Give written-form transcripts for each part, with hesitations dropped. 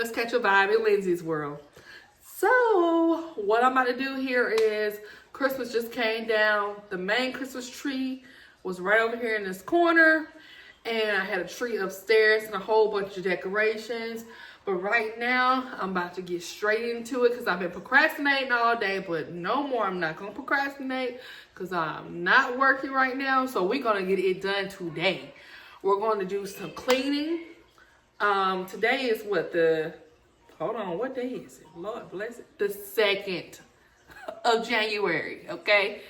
let's catch a vibe in Lindsay's world. So what I'm about to do here is Christmas just came down. The main Christmas tree was right over here in this corner, and I had a tree upstairs and a whole bunch of decorations. But right now I'm about to get straight into it because I've been procrastinating all day, but no more. I'm not gonna procrastinate because I'm not working right now. So we're gonna get it done today. We're going to do some cleaning. Today is what, hold on, what day is it? Lord bless it. The 2nd of January, okay?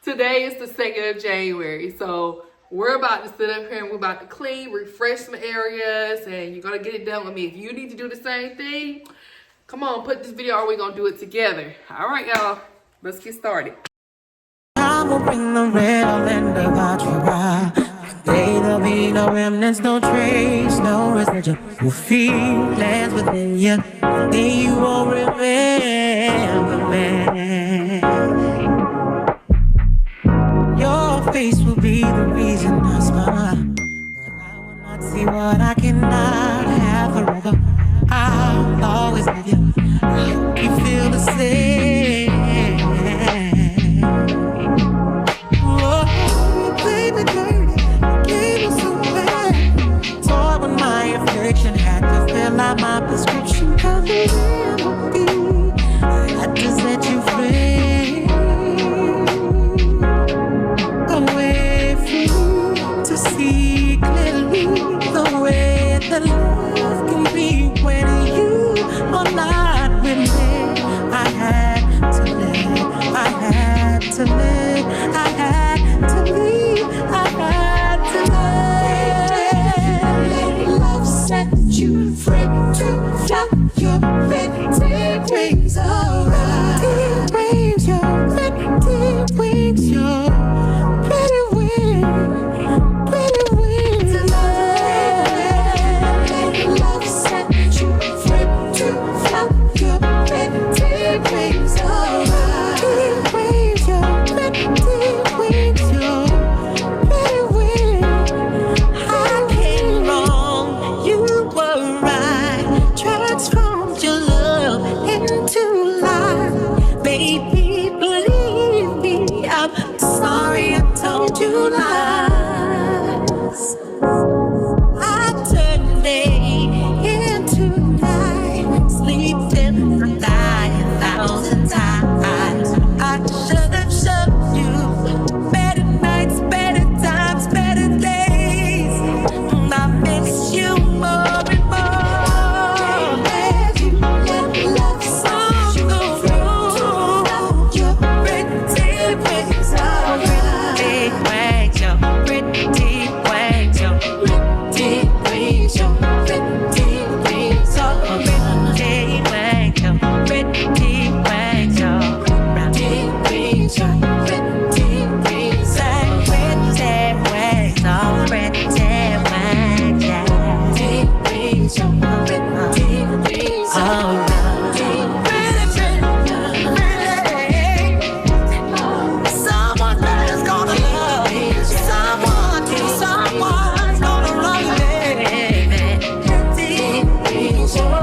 Today is the 2nd of January. So we're about to sit up here and we're about to clean, refresh some areas, and you're gonna get it done with me. If you need to do the same thing, come on, put this video or we're gonna do it together. All right, y'all, let's get started. I will bring the real and about your eye. There'll be no remnants, no trace, no residual feelings within you. Then you won't remember me. Your face will be the reason I smile, but I will not see what I cannot have forever. I'll always love you. I hope you feel the same. Had to fill out my prescription for the remedy. I had to set you free, away from you to see clearly the way that love can be when you are not with me. I had to live, I had to live, I had to leave, I had to live. Set you free to fly your pretty wings around. Wings, your pretty wings, your pretty wings, pretty wings. Love set you free to fly your pretty wings around. Wings, your pretty wings, your pretty wings. I came wrong, you were right. Transformed your love into life. Baby, believe me, I'm sorry I told you lies. I turned day into night, sleep in the night 1,000 times. I should have showed you better nights, better times, better days. I miss you more and more. As you let love song go through your pretty wings around. Pretty wings, your pretty wings, your pretty wings, your pretty wings around. Pretty wings, your pretty wings, your pretty wings, your pretty wings, and pretty wings, all pretty wings, yeah. Pretty wings, your pretty wings around. Someone that is gonna love you. Someone's gonna love you, baby. Pretty wings, your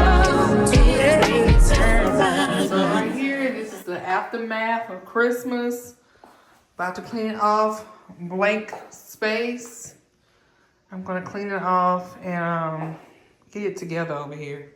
pretty wings around. So right here, this is the aftermath of Christmas. About to clean it off, blank space. I'm gonna clean it off and get it together over here.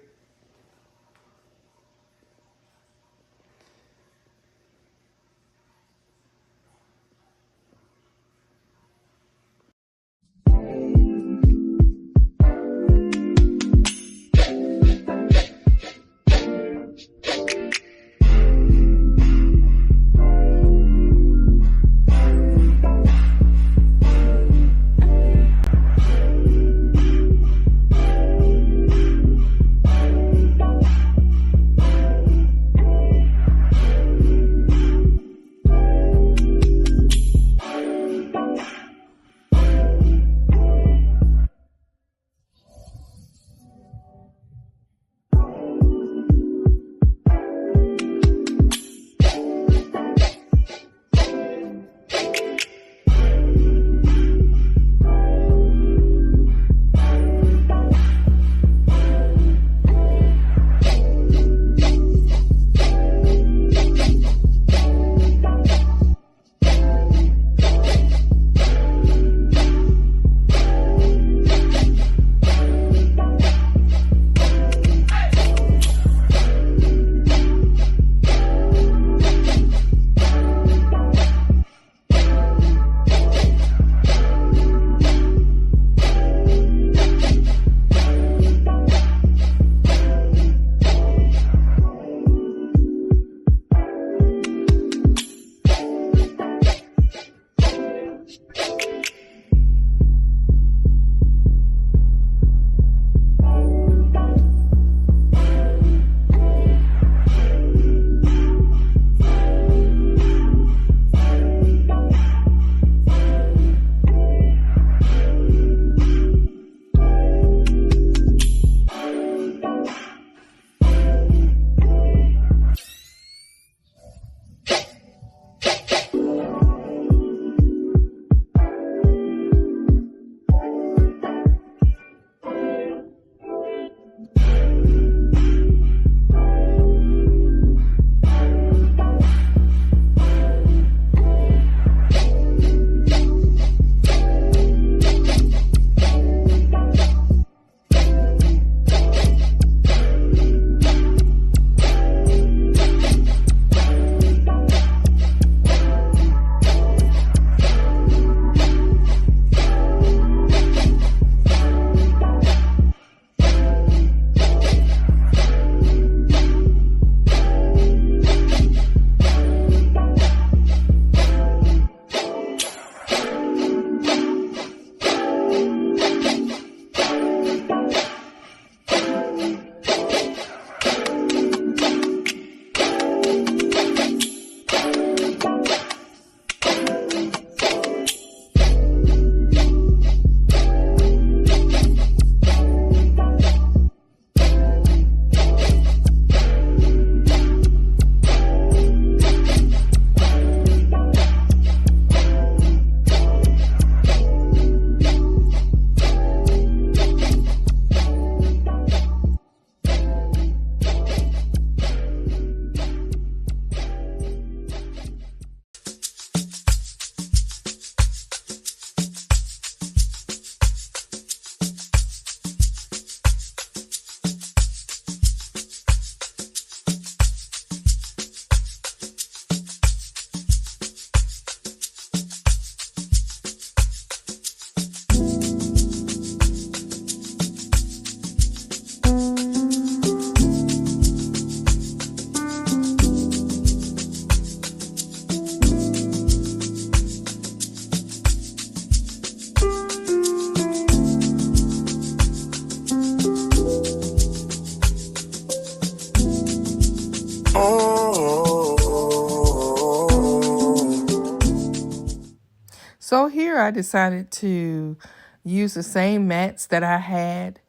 I decided to use the same mats that I had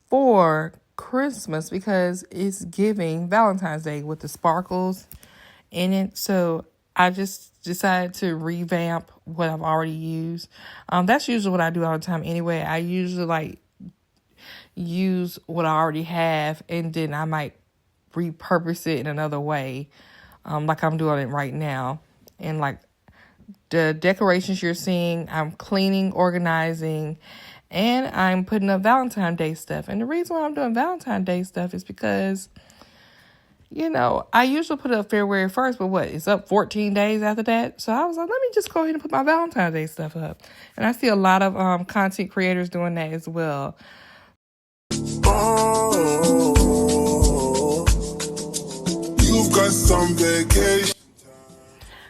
for Christmas because it's giving Valentine's Day with the sparkles in it. So I just decided to revamp what I've already used. That's usually what I do all the time anyway. I usually like use what I already have, and then I might repurpose it in another way, like I'm doing it right now. And like the decorations you're seeing, I'm cleaning, organizing, and I'm putting up Valentine's Day stuff. And the reason why I'm doing Valentine's Day stuff is because, you know, I usually put it up February 1st, but it's up 14 days after that. So I was like, let me just go ahead and put my Valentine's Day stuff up. And I see a lot of content creators doing that as well. Oh, you've got some vacation.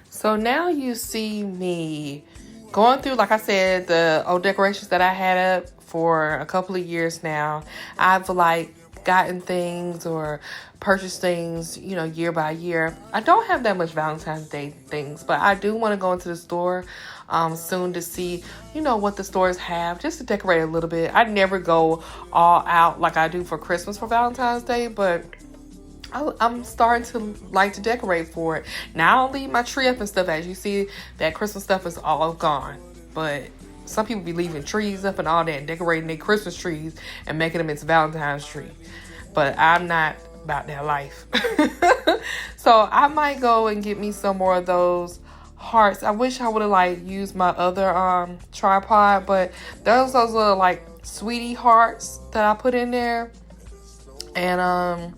So now you see me going through, like I said, the old decorations that I had up for a couple of years now. I've like gotten things or purchased things, you know, year by year. I don't have that much Valentine's Day things, but I do want to go into the store soon to see, you know, what the stores have, just to decorate a little bit. I never go all out like I do for Christmas for Valentine's Day, but I'm starting to like to decorate for it. Now I don't leave my tree up and stuff. As you see, that Christmas stuff is all gone. But some people be leaving trees up and all that, and decorating their Christmas trees and making them into Valentine's tree. But I'm not about that life. So I might go and get me some more of those hearts. I wish I would have like used my other tripod, but those little like sweetie hearts that I put in there. And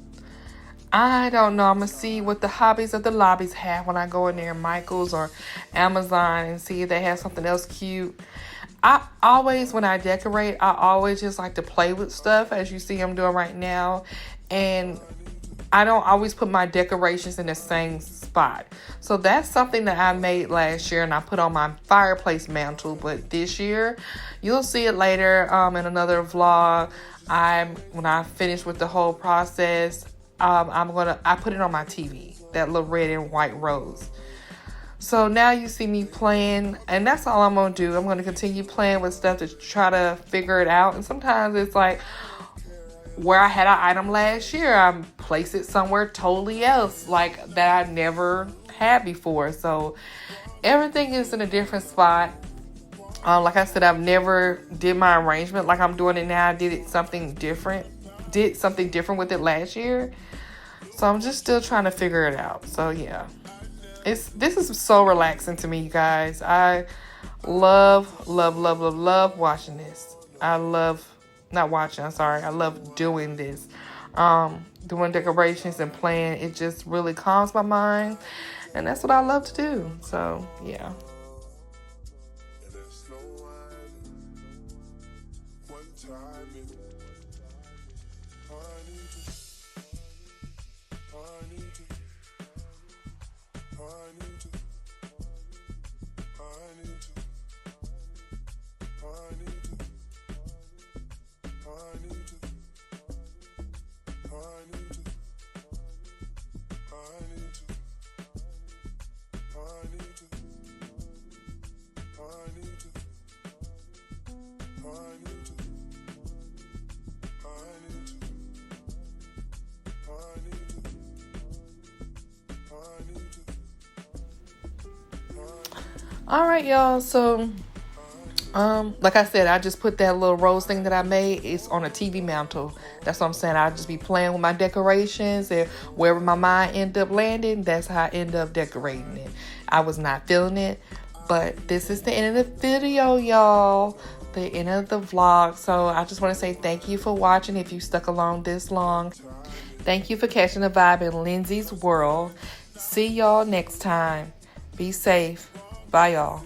I don't know. I'm going to see what the hobbies of the lobbies have when I go in there, Michael's or Amazon, and see if they have something else cute. I always, when I decorate, I always just like to play with stuff, as you see I'm doing right now. And I don't always put my decorations in the same spot. So that's something that I made last year and I put on my fireplace mantle. But this year, you'll see it later in another vlog. When I finish with the whole process, I put it on my TV, that little red and white rose. So now you see me playing, and that's all I'm going to do. I'm going to continue playing with stuff to try to figure it out. And sometimes it's like where I had an item last year, I place it somewhere totally else, like that I never had before. So everything is in a different spot. Like I said, I've never did my arrangement like I'm doing it now. I did something different with it last year. So I'm just still trying to figure it out. So yeah, this is so relaxing to me, you guys. I love watching this. I love doing this. Doing decorations and playing. It just really calms my mind. And that's what I love to do. So yeah. All right, y'all. So, like I said, I just put that little rose thing that I made. It's on a TV mantle. That's what I'm saying. I'll just be playing with my decorations, and wherever my mind end up landing, that's how I end up decorating it. I was not feeling it, but this is the end of the video, y'all. The end of the vlog. So I just want to say thank you for watching. If you stuck along this long, thank you for catching the vibe in Lindsay's world. See y'all next time. Be safe. Bye, y'all.